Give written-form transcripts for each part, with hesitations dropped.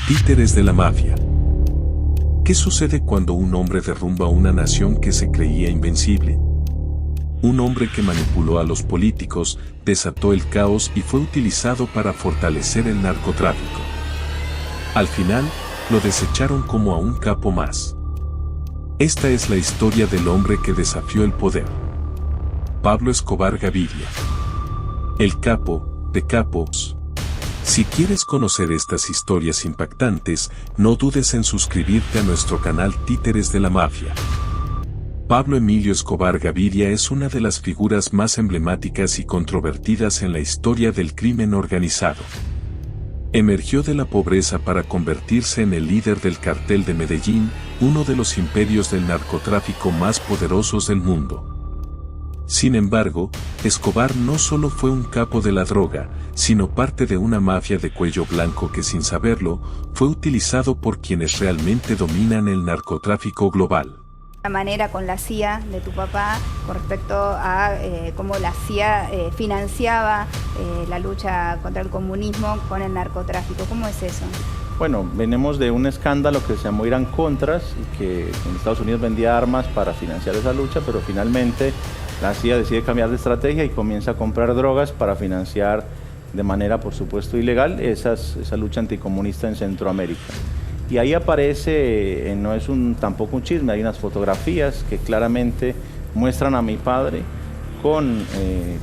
Títeres de la mafia. ¿Qué sucede cuando un hombre derrumba una nación que se creía invencible? Un hombre que manipuló a los políticos, desató el caos y fue utilizado para fortalecer el narcotráfico. Al final, lo desecharon como a un capo más. Esta es la historia del hombre que desafió el poder. Pablo Escobar Gaviria. El capo de capos. Si quieres conocer estas historias impactantes, no dudes en suscribirte a nuestro canal Títeres de la Mafia. Pablo Emilio Escobar Gaviria es una de las figuras más emblemáticas y controvertidas en la historia del crimen organizado. Emergió de la pobreza para convertirse en el líder del cartel de Medellín, uno de los imperios del narcotráfico más poderosos del mundo. Sin embargo, Escobar no solo fue un capo de la droga, sino parte de una mafia de cuello blanco que sin saberlo, fue utilizado por quienes realmente dominan el narcotráfico global. La manera con la CIA de tu papá con respecto a cómo la CIA financiaba la lucha contra el comunismo con el narcotráfico. ¿Cómo es eso? Bueno, venimos de un escándalo que se llamó Irán Contras y que en Estados Unidos vendía armas para financiar esa lucha, pero finalmente la CIA decide cambiar de estrategia y comienza a comprar drogas para financiar de manera, por supuesto, ilegal esa lucha anticomunista en Centroamérica. Y ahí aparece, no es tampoco un chisme, hay unas fotografías que claramente muestran a mi padre con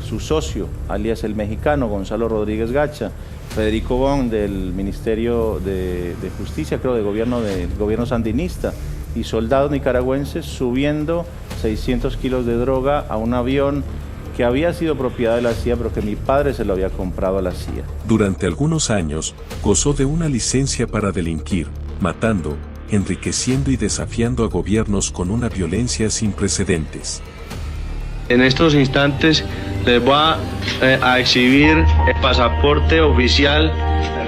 su socio, alias el mexicano, Gonzalo Rodríguez Gacha, Federico Bon del Ministerio de Justicia, creo, del gobierno sandinista, y soldados nicaragüenses subiendo 600 kilos de droga a un avión que había sido propiedad de la CIA, pero que mi padre se lo había comprado a la CIA. Durante algunos años, gozó de una licencia para delinquir, matando, enriqueciendo y desafiando a gobiernos con una violencia sin precedentes. En estos instantes les voy a exhibir el pasaporte oficial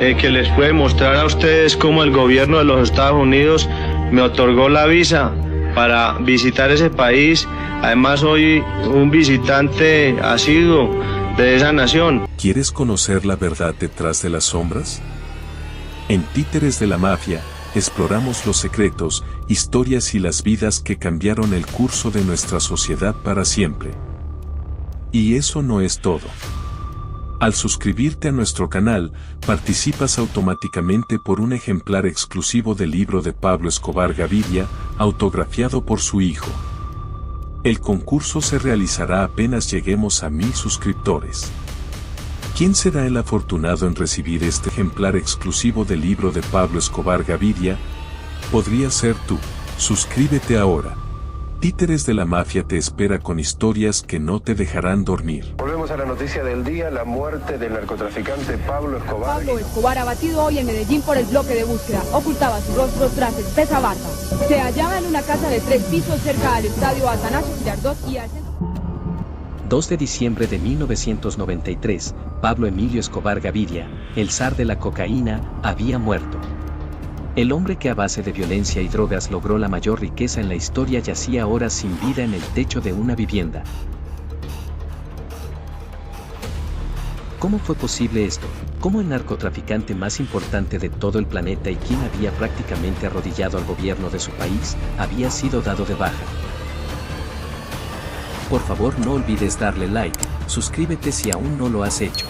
que les puede mostrar a ustedes cómo el gobierno de los Estados Unidos me otorgó la visa para visitar ese país. Además soy un visitante asiduo de esa nación. ¿Quieres conocer la verdad detrás de las sombras? En Títeres de la Mafia, exploramos los secretos, historias y las vidas que cambiaron el curso de nuestra sociedad para siempre. Y eso no es todo. Al suscribirte a nuestro canal, participas automáticamente por un ejemplar exclusivo del libro de Pablo Escobar Gaviria, autografiado por su hijo. El concurso se realizará apenas lleguemos a 1000 suscriptores. ¿Quién será el afortunado en recibir este ejemplar exclusivo del libro de Pablo Escobar Gaviria? Podría ser tú. Suscríbete ahora. Títeres de la Mafia te espera con historias que no te dejarán dormir. Volvemos a la noticia del día, la muerte del narcotraficante Pablo Escobar. Pablo Escobar abatido hoy en Medellín por el bloque de búsqueda. Ocultaba su rostro tras espesa barba. Se hallaba en una casa de 3 pisos cerca al estadio Atanasio Girardot y al centro. 2 de diciembre de 1993, Pablo Emilio Escobar Gaviria, el zar de la cocaína, había muerto. El hombre que a base de violencia y drogas logró la mayor riqueza en la historia yacía ahora sin vida en el techo de una vivienda. ¿Cómo fue posible esto? ¿Cómo el narcotraficante más importante de todo el planeta y quien había prácticamente arrodillado al gobierno de su país, había sido dado de baja? Por favor, no olvides darle like, suscríbete si aún no lo has hecho.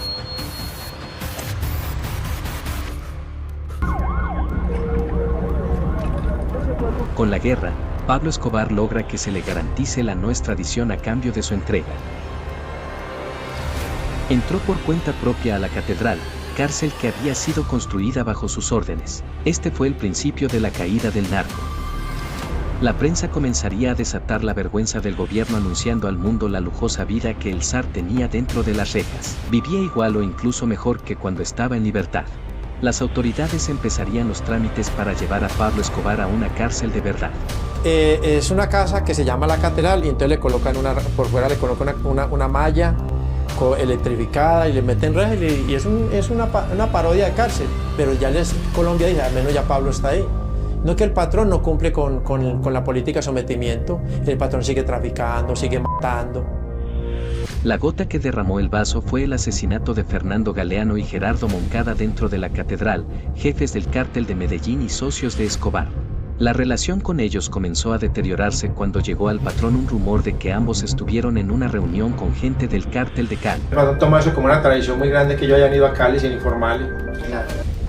Con la guerra, Pablo Escobar logra que se le garantice la no extradición a cambio de su entrega. Entró por cuenta propia a la catedral, cárcel que había sido construida bajo sus órdenes. Este fue el principio de la caída del narco. La prensa comenzaría a desatar la vergüenza del gobierno anunciando al mundo la lujosa vida que el zar tenía dentro de las rejas. Vivía igual o incluso mejor que cuando estaba en libertad. Las autoridades empezarían los trámites para llevar a Pablo Escobar a una cárcel de verdad. Es una casa que se llama La Catedral y entonces le colocan por fuera le colocan una malla electrificada y le meten rejas y es una parodia de cárcel. Pero ya Colombia dice, al menos ya Pablo está ahí. No que el patrón no cumple con la política de sometimiento, el patrón sigue traficando, sigue matando. La gota que derramó el vaso fue el asesinato de Fernando Galeano y Gerardo Moncada dentro de la catedral, jefes del cártel de Medellín y socios de Escobar. La relación con ellos comenzó a deteriorarse cuando llegó al patrón un rumor de que ambos estuvieron en una reunión con gente del cártel de Cali. El patrón toma eso como una tradición muy grande que ellos hayan ido a Cali sin informarle.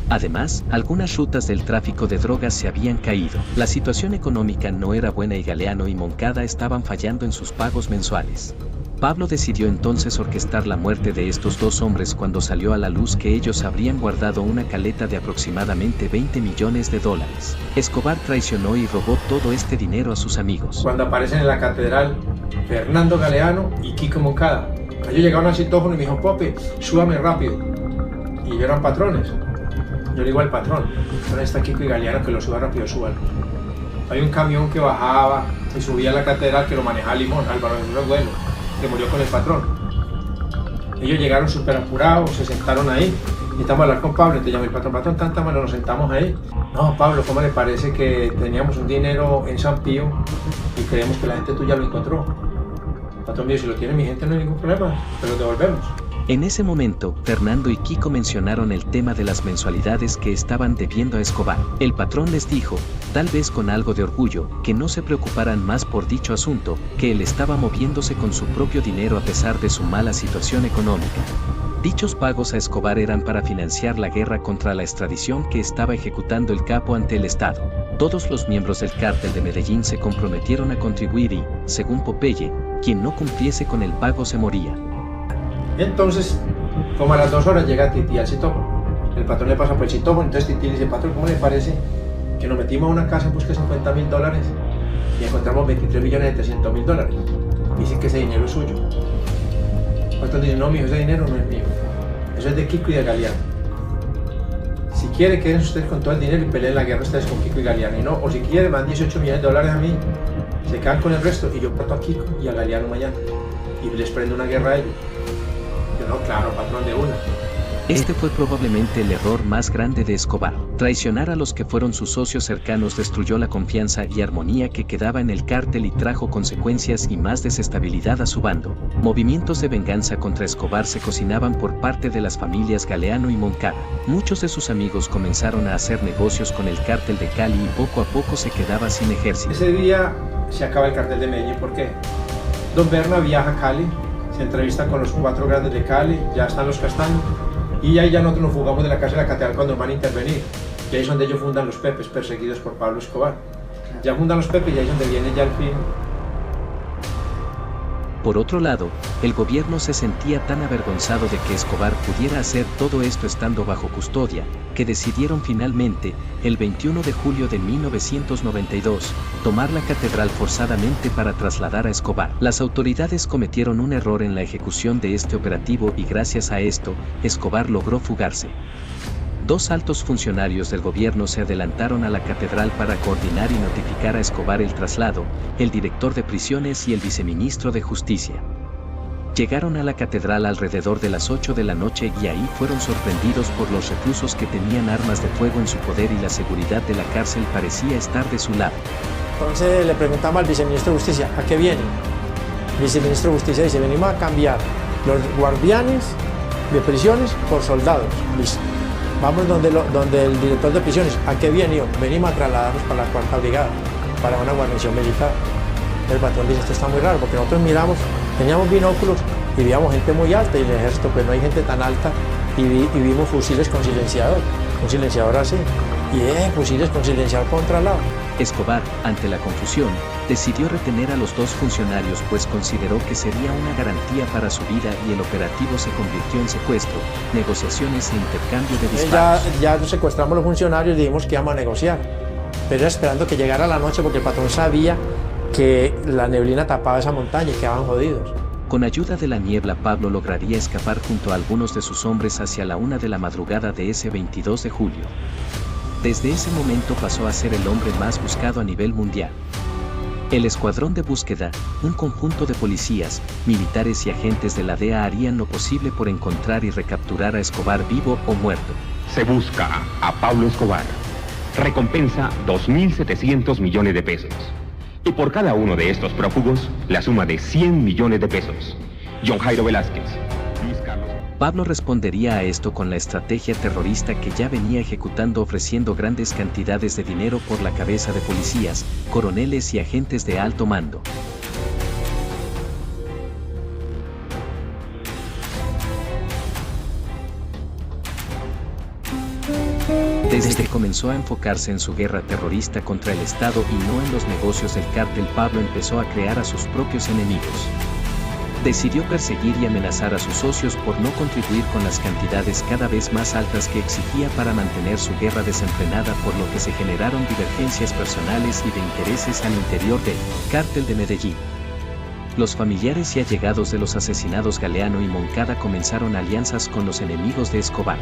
Además, algunas rutas del tráfico de drogas se habían caído. La situación económica no era buena y Galeano y Moncada estaban fallando en sus pagos mensuales. Pablo decidió entonces orquestar la muerte de estos dos hombres cuando salió a la luz que ellos habrían guardado una caleta de aproximadamente $20 millones. Escobar traicionó y robó todo este dinero a sus amigos. Cuando aparecen en la catedral Fernando Galeano y Kiko Moncada, ellos llegaron al citófono y me dijo, Pope, súbame rápido. Y ellos eran patrones. Yo le digo al patrón, ¿dónde está Kiko y Galeano? Que lo suba rápido, súbalo. Hay un camión que bajaba y subía a la catedral que lo manejaba Limón, Álvaro de Duelo, que murió con el patrón. Ellos llegaron súper apurados, se sentaron ahí, necesitamos hablar con Pablo, te llamé el patrón, tanta mano, nos sentamos ahí. No, Pablo, ¿cómo le parece que teníamos un dinero en San Pío y creemos que la gente tuya lo encontró? El patrón mío, si lo tiene mi gente no hay ningún problema, pero lo devolvemos. En ese momento, Fernando y Kiko mencionaron el tema de las mensualidades que estaban debiendo a Escobar. El patrón les dijo, tal vez con algo de orgullo, que no se preocuparan más por dicho asunto, que él estaba moviéndose con su propio dinero a pesar de su mala situación económica. Dichos pagos a Escobar eran para financiar la guerra contra la extradición que estaba ejecutando el capo ante el Estado. Todos los miembros del cártel de Medellín se comprometieron a contribuir y, según Popeye, quien no cumpliese con el pago se moría. Entonces, como a las 2 horas llega Titi al citófono. El patrón le pasa por el citófono, entonces Titi le dice, patrón, ¿cómo le parece que nos metimos a una casa en busca de $50.000 y encontramos $23.300.000? Dice que ese dinero es suyo. El patrón dice, no, mijo, ese dinero no es mío. Eso es de Kiko y de Galeano. Si quiere, queden ustedes con todo el dinero y peleen la guerra ustedes con Kiko y Galeano. Y no, o si quiere, van $18 millones a mí, se quedan con el resto y yo parto a Kiko y a Galeano mañana. Y les prendo una guerra a ellos. No, claro, patrón, de una. Este fue probablemente el error más grande de Escobar. Traicionar a los que fueron sus socios cercanos destruyó la confianza y armonía que quedaba en el cártel y trajo consecuencias y más desestabilidad a su bando. Movimientos de venganza contra Escobar se cocinaban por parte de las familias Galeano y Moncada. Muchos de sus amigos comenzaron a hacer negocios con el cártel de Cali y poco a poco se quedaba sin ejército. Ese día se acaba el cártel de Medellín. ¿Por qué? Don Berna viaja a Cali, se entrevista con los 4 grandes de Cali, ya están los castaños, y ahí ya nosotros nos fugamos de la casa de la catedral cuando van a intervenir. Y ahí es donde ellos fundan los Pepes, perseguidos por Pablo Escobar. Ya fundan los Pepes y ahí es donde viene ya el fin. Por otro lado, el gobierno se sentía tan avergonzado de que Escobar pudiera hacer todo esto estando bajo custodia, que decidieron finalmente, el 21 de julio de 1992, tomar la catedral forzadamente para trasladar a Escobar. Las autoridades cometieron un error en la ejecución de este operativo y gracias a esto, Escobar logró fugarse. 2 altos funcionarios del gobierno se adelantaron a la catedral para coordinar y notificar a Escobar el traslado, el director de prisiones y el viceministro de Justicia. Llegaron a la catedral alrededor de las 8 de la noche y ahí fueron sorprendidos por los reclusos que tenían armas de fuego en su poder y la seguridad de la cárcel parecía estar de su lado. Entonces le preguntamos al viceministro de Justicia, ¿a qué viene? El viceministro de Justicia dice, venimos a cambiar los guardianes de prisiones por soldados. Listo. Vamos donde el director de prisiones, ¿a qué viene? Yo, venimos a trasladarnos para la 4ª brigada, para una guarnición militar. El patrón dice, esto está muy raro, porque nosotros miramos, teníamos binóculos y veíamos gente muy alta y el ejército pues no hay gente tan alta y vimos fusiles con silenciador, un silenciador así, y fusiles con silenciador por otro lado. Escobar, ante la confusión, decidió retener a los 2 funcionarios pues consideró que sería una garantía para su vida y el operativo se convirtió en secuestro, negociaciones e intercambio de disparos. Ya secuestramos a los funcionarios y dijimos que íbamos a negociar, pero era esperando que llegara la noche porque el patrón sabía que la neblina tapaba esa montaña y quedaban jodidos. Con ayuda de la niebla Pablo lograría escapar junto a algunos de sus hombres hacia la 1 de la madrugada de ese 22 de julio. Desde ese momento pasó a ser el hombre más buscado a nivel mundial. El escuadrón de búsqueda, un conjunto de policías, militares y agentes de la DEA harían lo posible por encontrar y recapturar a Escobar vivo o muerto. Se busca a Pablo Escobar. Recompensa $2.700 millones. Y por cada uno de estos prófugos, la suma de $100 millones. John Jairo Velázquez. Luis Carlos. Pablo respondería a esto con la estrategia terrorista que ya venía ejecutando, ofreciendo grandes cantidades de dinero por la cabeza de policías, coroneles y agentes de alto mando. Desde que comenzó a enfocarse en su guerra terrorista contra el Estado y no en los negocios del cártel, Pablo empezó a crear a sus propios enemigos. Decidió perseguir y amenazar a sus socios por no contribuir con las cantidades cada vez más altas que exigía para mantener su guerra desenfrenada, por lo que se generaron divergencias personales y de intereses al interior del Cártel de Medellín. Los familiares y allegados de los asesinados Galeano y Moncada comenzaron alianzas con los enemigos de Escobar.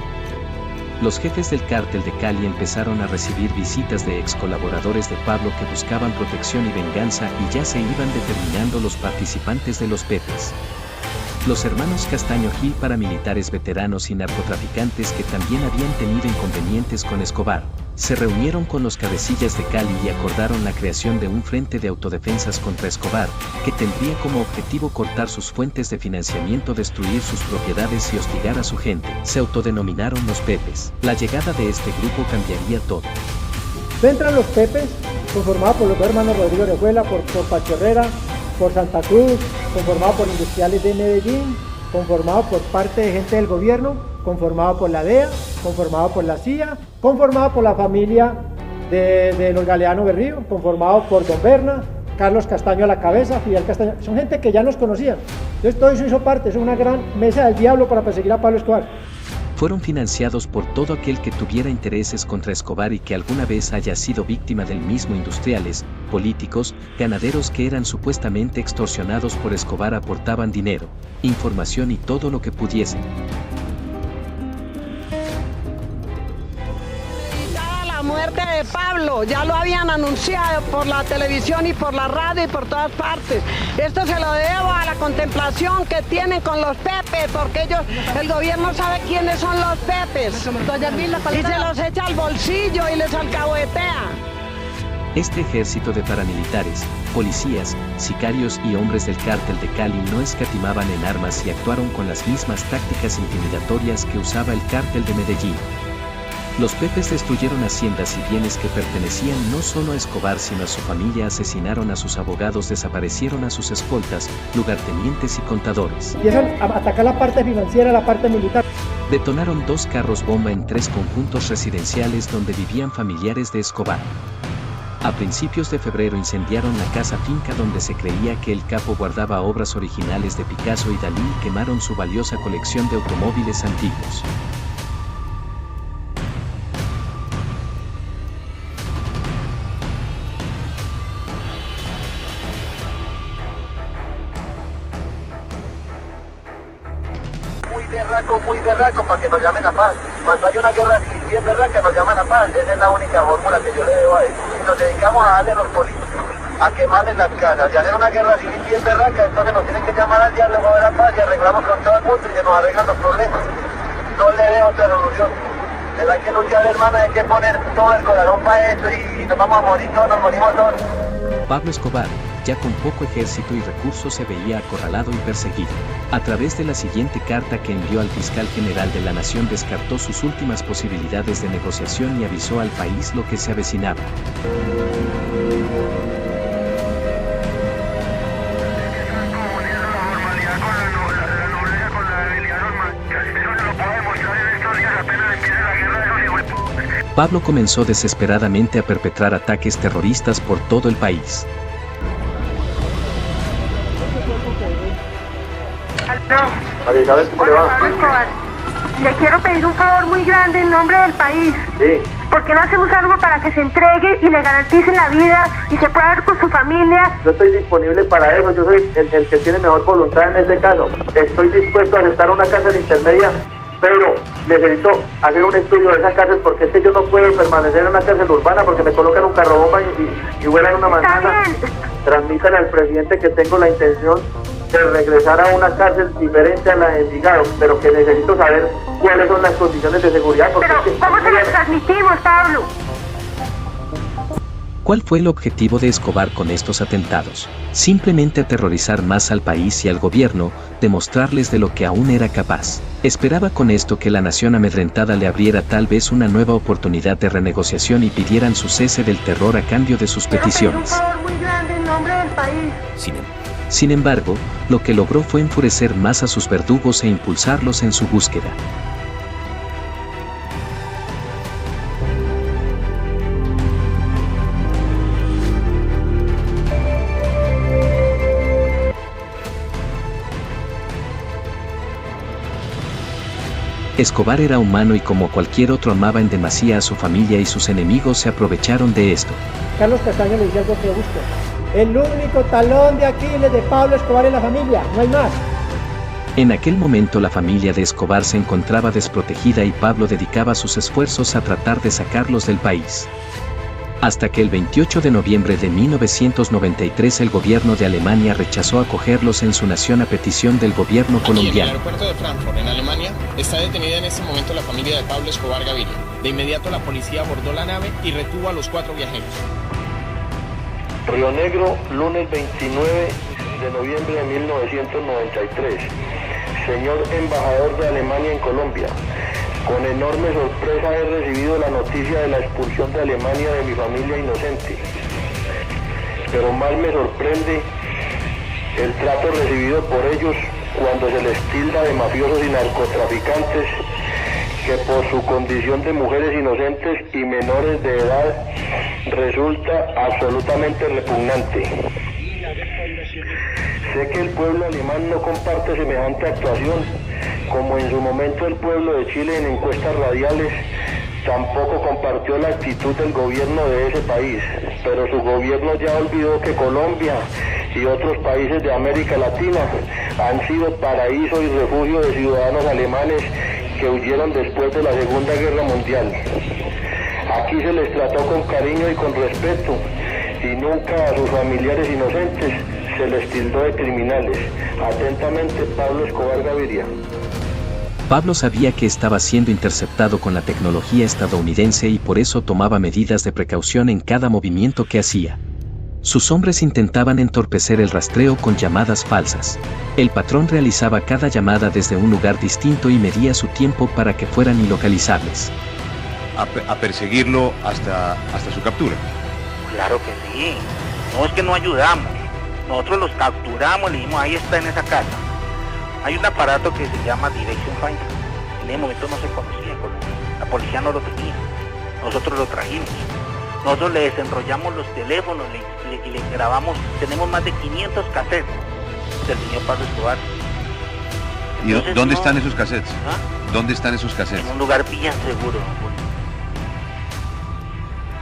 Los jefes del cártel de Cali empezaron a recibir visitas de ex colaboradores de Pablo que buscaban protección y venganza, y ya se iban determinando los participantes de los Pepes. Los hermanos Castaño Gil, paramilitares veteranos y narcotraficantes que también habían tenido inconvenientes con Escobar, se reunieron con los cabecillas de Cali y acordaron la creación de un frente de autodefensas contra Escobar, que tendría como objetivo cortar sus fuentes de financiamiento, destruir sus propiedades y hostigar a su gente. Se autodenominaron los Pepes. La llegada de este grupo cambiaría todo. Entran los Pepes, conformados por los dos hermanos Rodrigo Orejuela, por Pacho Herrera, por Santa Cruz, conformado por industriales de Medellín, conformado por parte de gente del gobierno, conformado por la DEA, conformado por la CIA, conformado por la familia de los Galeano Berrío, conformado por Don Berna, Carlos Castaño a la cabeza, Fidel Castaño. Son gente que ya nos conocían. Entonces todo eso hizo parte, es una gran mesa del diablo para perseguir a Pablo Escobar. Fueron financiados por todo aquel que tuviera intereses contra Escobar y que alguna vez haya sido víctima del mismo. Industriales, políticos, ganaderos que eran supuestamente extorsionados por Escobar aportaban dinero, información y todo lo que pudiesen. La muerte de Pablo, ya lo habían anunciado por la televisión y por la radio y por todas partes. Esto se lo debo a la contemplación que tienen con los Pepes, porque ellos, el gobierno sabe quiénes son los Pepes. Y se los echa al bolsillo y les alcahuetea. Este ejército de paramilitares, policías, sicarios y hombres del cártel de Cali no escatimaban en armas y actuaron con las mismas tácticas intimidatorias que usaba el cártel de Medellín. Los Pepes destruyeron haciendas y bienes que pertenecían no solo a Escobar sino a su familia, asesinaron a sus abogados, desaparecieron a sus escoltas, lugartenientes y contadores. Empiezan a atacar la parte financiera, la parte militar. Detonaron 2 carros bomba en 3 conjuntos residenciales donde vivían familiares de Escobar. A principios de febrero incendiaron la casa finca donde se creía que el capo guardaba obras originales de Picasso y Dalí y quemaron su valiosa colección de automóviles antiguos. Muy berraco para que nos llamen a paz. Cuando hay una guerra civil bien berraca nos llaman a paz. Esa es la única fórmula que yo le debo a eso. Si nos dedicamos a darle a los políticos, a quemarles las casas y hacer una guerra civil bien berraca, entonces nos tienen que llamar al diálogo de la paz y arreglamos con todo el mundo y se nos arreglan los problemas. No le veo otra solución. Hay que luchar, hermano, hay que poner todo el corazón para esto y nos vamos a morir todos, nos morimos todos. Pablo Escobar, ya con poco ejército y recursos, se veía acorralado y perseguido. A través de la siguiente carta que envió al fiscal general de la Nación, descartó sus últimas posibilidades de negociación y avisó al país lo que se avecinaba. Pablo comenzó desesperadamente a perpetrar ataques terroristas por todo el país. María Isabel, ¿cómo le va? Le quiero pedir un favor muy grande en nombre del país. Sí. ¿Por qué no hacemos algo para que se entregue y le garanticen la vida y se pueda ver con su familia? Yo estoy disponible para eso, yo soy el que tiene mejor voluntad en este caso. Estoy dispuesto a aceptar una cárcel intermedia, pero necesito hacer un estudio de esa cárcel porque es que yo no puedo permanecer en una cárcel urbana porque me colocan un carro bomba y vuelan una manzana. Transmítale al presidente que tengo la intención de regresar a una cárcel diferente a la de Envigado, pero que necesito saber cuáles son las condiciones de seguridad. Pero ¿cómo se las transmitimos, Pablo? ¿Cuál fue el objetivo de Escobar con estos atentados? Simplemente aterrorizar más al país y al gobierno, demostrarles de lo que aún era capaz. Esperaba con esto que la nación amedrentada le abriera tal vez una nueva oportunidad de renegociación y pidieran su cese del terror a cambio de sus peticiones. Sin embargo, lo que logró fue enfurecer más a sus verdugos e impulsarlos en su búsqueda. Escobar era humano y como cualquier otro amaba en demasía a su familia y sus enemigos se aprovecharon de esto. Carlos Castaño le dice al bloque de búsqueda: el único talón de Aquiles de Pablo Escobar es la familia, no hay más. En aquel momento la familia de Escobar se encontraba desprotegida y Pablo dedicaba sus esfuerzos a tratar de sacarlos del país. Hasta que el 28 de noviembre de 1993 el gobierno de Alemania rechazó acogerlos en su nación a petición del gobierno colombiano. En el aeropuerto de Frankfurt, en Alemania, está detenida en este momento la familia de Pablo Escobar Gaviria. De inmediato la policía abordó la nave y retuvo a los 4 viajeros. Río Negro, lunes 29 de noviembre de 1993. Señor embajador de Alemania en Colombia, con enorme sorpresa he recibido la noticia de la expulsión de Alemania de mi familia inocente. Pero más me sorprende el trato recibido por ellos cuando se les tilda de mafiosos y narcotraficantes que por su condición de mujeres inocentes y menores de edad resulta absolutamente repugnante. Sé que el pueblo alemán no comparte semejante actuación, como en su momento el pueblo de Chile en encuestas radiales tampoco compartió la actitud del gobierno de ese país, pero su gobierno ya olvidó que Colombia y otros países de América Latina han sido paraíso y refugio de ciudadanos alemanes que huyeron después de la Segunda Guerra Mundial. Aquí se les trató con cariño y con respeto, y nunca a sus familiares inocentes se les tildó de criminales. Atentamente, Pablo Escobar Gaviria. Pablo sabía que estaba siendo interceptado con la tecnología estadounidense y por eso tomaba medidas de precaución en cada movimiento que hacía. Sus hombres intentaban entorpecer el rastreo con llamadas falsas. El patrón realizaba cada llamada desde un lugar distinto y medía su tiempo para que fueran ilocalizables. A perseguirlo hasta su captura. Claro que sí. No es que no ayudamos. Nosotros los capturamos, le dijimos, ahí está en esa casa. Hay un aparato que se llama Direction Finder. En ese momento no se conocía, la policía no lo tenía. Nosotros lo trajimos. Nosotros le desenrollamos los teléfonos y le grabamos. Tenemos más de 500 cassettes del señor Pablo Escobar. Entonces, ¿y dónde están esos cassettes? ¿Ah? ¿Dónde están esos cassettes? En un lugar bien seguro.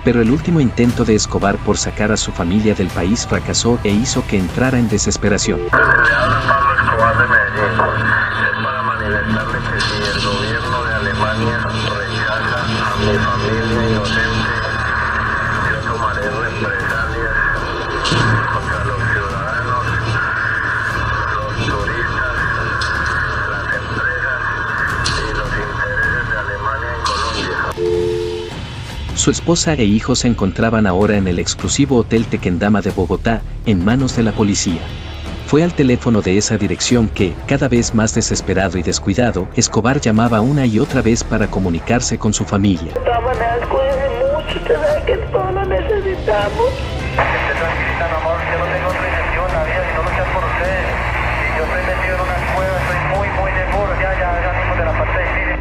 Pero el último intento de Escobar por sacar a su familia del país fracasó e hizo que entrara en desesperación. Para manifestarle que si el gobierno de Alemania rechaza a mi familia inocente, yo tomaré represalias contra los ciudadanos, los turistas, las empresas y los intereses de Alemania en Colombia. Su esposa e hijos se encontraban ahora en el exclusivo Hotel Tequendama de Bogotá, en manos de la policía. Fue al teléfono de esa dirección que, cada vez más desesperado y descuidado, Escobar llamaba una y otra vez para comunicarse con su familia. De todas maneras, cuídense mucho, usted sabe que todos lo necesitamos. Esté tranquila, mi amor, yo no tengo otra intención en la vida, si no luchar por ustedes. Si yo estoy metido en una cueva, estoy muy seguro, ya mismo de la parte de Chile.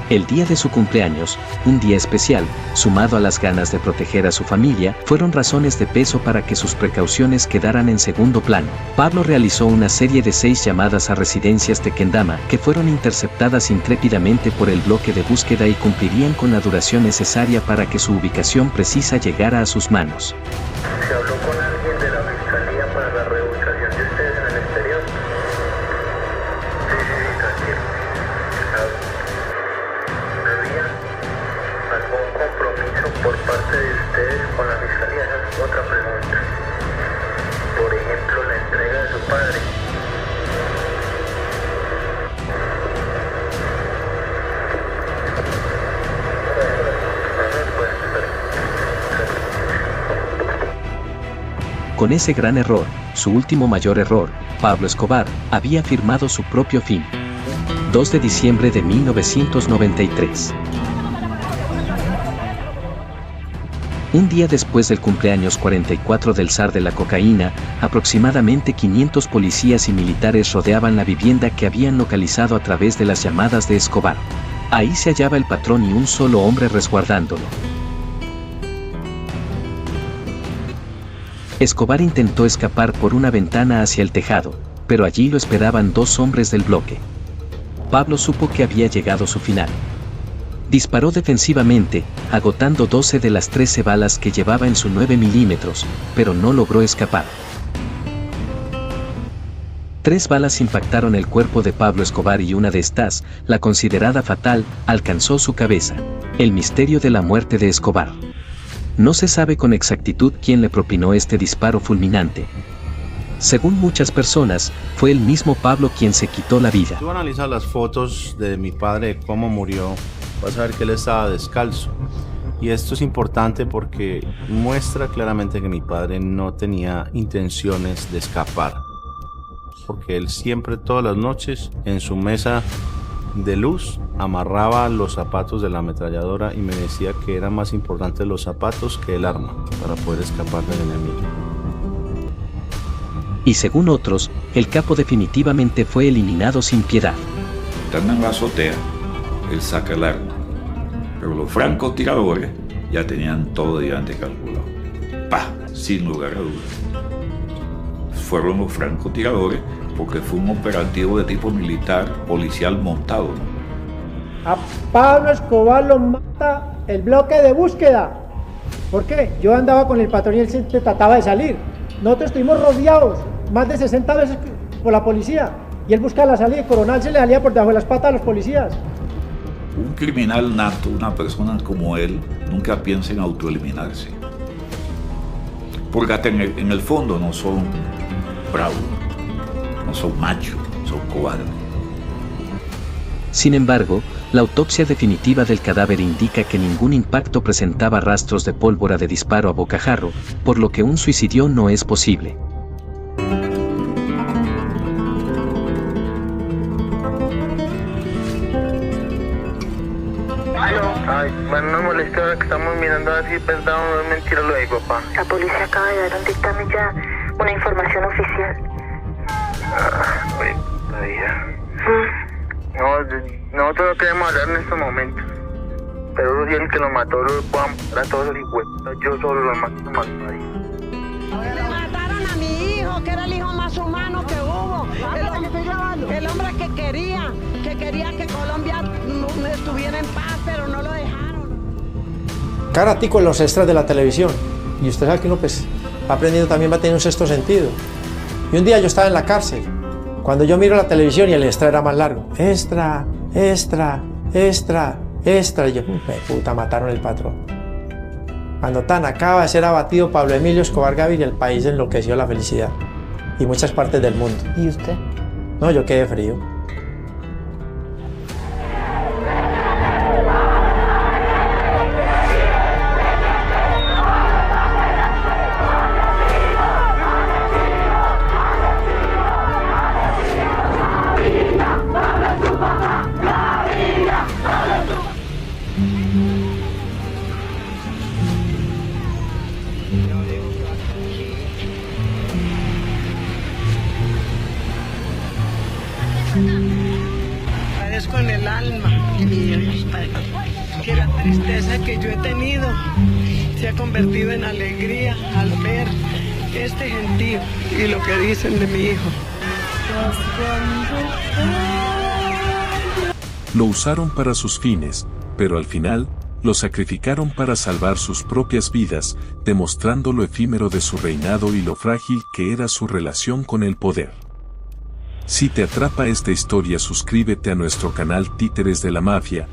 El día de su cumpleaños, un día especial, sumado a las ganas de proteger a su familia, fueron razones de peso para que sus precauciones quedaran en segundo plano. Pablo realizó una serie de 6 llamadas a residencias Tequendama que fueron interceptadas intrépidamente por el bloque de búsqueda y cumplirían con la duración necesaria para que su ubicación precisa llegara a sus manos. ¿Se habló con alguien de la Fiscalía para la reubicación de ustedes en el exterior? Sí, tranquilo. ¿Algún compromiso por parte de ustedes con la Fiscalía? Esa es otra pregunta. Por ejemplo, la entrega de su padre. Con ese gran error, su último mayor error, Pablo Escobar había firmado su propio fin. 2 de diciembre de 1993. Un día después del cumpleaños 44 del zar de la cocaína, aproximadamente 500 policías y militares rodeaban la vivienda que habían localizado a través de las llamadas de Escobar. Ahí se hallaba el patrón y un solo hombre resguardándolo. Escobar intentó escapar por una ventana hacia el tejado, pero allí lo esperaban 2 hombres del bloque. Pablo supo que había llegado su final. Disparó defensivamente, agotando 12 de las 13 balas que llevaba en su 9 milímetros, pero no logró escapar. 3 balas impactaron el cuerpo de Pablo Escobar y una de estas, la considerada fatal, alcanzó su cabeza. El misterio de la muerte de Escobar. No se sabe con exactitud quién le propinó este disparo fulminante. Según muchas personas, fue el mismo Pablo quien se quitó la vida. Si tú analizas las fotos de mi padre, cómo murió, vas a ver que él estaba descalzo. Y esto es importante porque muestra claramente que mi padre no tenía intenciones de escapar. Porque él siempre, todas las noches, en su mesa de luz, amarraba los zapatos de la ametralladora y me decía que eran más importantes los zapatos que el arma para poder escapar del enemigo. Y según otros, el capo definitivamente fue eliminado sin piedad. Están en la azotea, él saca el arma, pero los francotiradores ya tenían todo de antes calculado. Sin lugar a dudas. Fueron los francotiradores porque fue un operativo de tipo militar, policial montado, ¿no? A Pablo Escobar lo mata el bloque de búsqueda. ¿Por qué? Yo andaba con el patrón y él se trataba de salir. Nosotros estuvimos rodeados más de 60 veces por la policía y él buscaba la salida y Coronel se le salía por debajo de las patas a los policías. Un criminal nato, una persona como él, nunca piensa en autoeliminarse. Porque hasta en el fondo no son bravos, no son machos, son cobardes. Sin embargo, la autopsia definitiva del cadáver indica que ningún impacto presentaba rastros de pólvora de disparo a bocajarro, por lo que un suicidio no es posible. Ay, bueno, no molesta que estamos mirando así, verdad o no es mentira lo de mi papá. La policía acaba de dar un dictamen ya, una información oficial. La vida. Nosotros no queremos hablar en estos momentos. Pero si el que lo mató lo puedan matar a todos los hijos. Yo solo lo mato a Le mataron a mi hijo, que era el hijo más humano que hubo. El hombre que quería que Colombia no estuviera en paz, pero no lo dejaron. Cada tico en los extras de la televisión. Y usted sabe que uno pues va aprendiendo, también va a tener un sexto sentido. Y un día yo estaba en la cárcel. Cuando yo miro la televisión y el extra era más largo. Extra, extra, extra, extra. Y yo, puta, mataron el patrón. Cuando tan acaba de ser abatido Pablo Emilio Escobar Gaviria, el país enloqueció la felicidad. Y muchas partes del mundo. ¿Y usted? No, yo quedé frío. Agradezco en el alma que la tristeza que yo he tenido se ha convertido en alegría al ver este gentío y lo que dicen de mi hijo. Lo usaron para sus fines, pero al final, lo sacrificaron para salvar sus propias vidas, demostrando lo efímero de su reinado y lo frágil que era su relación con el poder. Si te atrapa esta historia, suscríbete a nuestro canal Títeres de la Mafia,